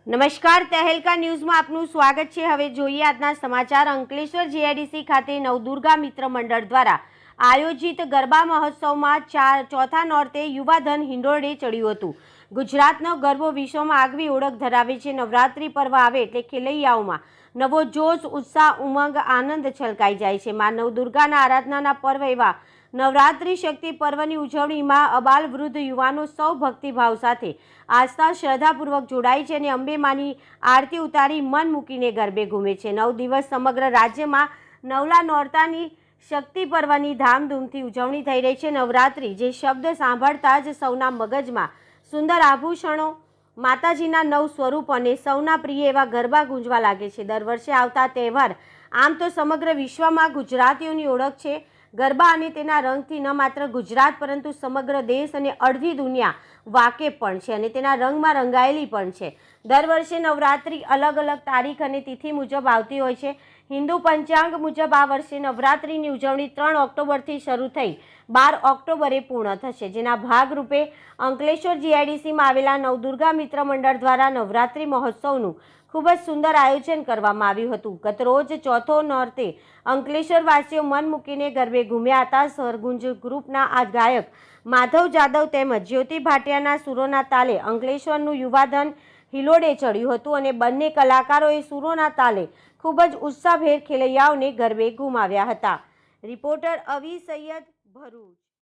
નમસ્કાર, તહેલકા ન્યૂઝમાં આપનું સ્વાગત છે। હવે જોઈએ આજના સમાચાર। અંકલેશ્વર જીઆઈડીસી ખાતે નવદુર્ગા મિત્ર મંડળ દ્વારા આયોજિત ગરબા મહોત્સવમાં ચોથા નોરતે યુવાધન હિંડોળે ચડ્યું હતું। ગુજરાતનો ગરબો વિશ્વમાં આગવી ઓળખ ધરાવે છે। નવરાત્રિ પર્વ આવે એટલે ખેલૈયાઓમાં નવો જોશ, ઉત્સાહ, ઉમંગ, આનંદ છલકાઈ જાય છે। માં નવદુર્ગાના આરાધનાના પર્વ એવા નવરાત્રિ શક્તિ પર્વની ઉજવણીમાં અબાલ વૃદ્ધ યુવાનો સૌ ભક્તિભાવ સાથે આસ્થા શ્રદ્ધાપૂર્વક જોડાય છે અને અંબે માની આરતી ઉતારી મન મૂકીને ગરબે ઘૂમે છે। 9 દિવસ સમગ્ર રાજ્યમાં નવલા નોરતાની શક્તિ પર્વની ધામધૂમથી ઉજવણી થઈ રહી છે। નવરાત્રિ જે શબ્દ સાંભળતા જ સૌના મગજમાં સુંદર આભૂષણો, માતાજીના 9 સ્વરૂપ અને સૌના પ્રિય એવા ગરબા ગુંજવા લાગે છે। દર વર્ષે આવતા તહેવાર આમ તો સમગ્ર વિશ્વમાં ગુજરાતીઓની ઓળખ છે। ગરબા અને તેના રંગથી ન માત્ર ગુજરાત પરંતુ સમગ્ર દેશ અને અડધી દુનિયા વાકેફ પણ છે અને તેના રંગમાં રંગાયેલી પણ છે। દર વર્ષે નવરાત્રિ અલગ અલગ તારીખ અને તિથિ મુજબ આવતી હોય છે। હિન્દુ પંચાંગ મુજબ આ વર્ષે નવરાત્રિની ઉજવણી 3 ઓક્ટોબરથી શરૂ થઈ 12 ઓક્ટોબરે પૂર્ણ થશે, જેના ભાગરૂપે અંકલેશ્વર જીઆઈડીસીમાં આવેલા નવદુર્ગા મિત્ર મંડળ દ્વારા નવરાત્રિ મહોત્સવનું ખૂબ જ સુંદર આયોજન કરવામાં આવ્યું હતું। ગતરોજ ચોથો નોરતે અંકલેશ્વરવાસીઓ મન મૂકીને ગરબે ઘૂમ્યા હતા। સરગુંજ ગ્રુપના આ ગાયક માધવ જાદવ તેમજ જ્યોતિ ભાટિયાના સુરોના તાલે અંકલેશ્વરનું યુવાધન હિલોડે ચડ્યું હતું અને બંને કલાકારોએ સુરોના તાલે ખૂબ જ ઉત્સાહભેર ખેલૈયાઓને ગરબે ઘૂમાવ્યા હતા। રિપોર્ટર અવી સૈયદ, ભરૂચ।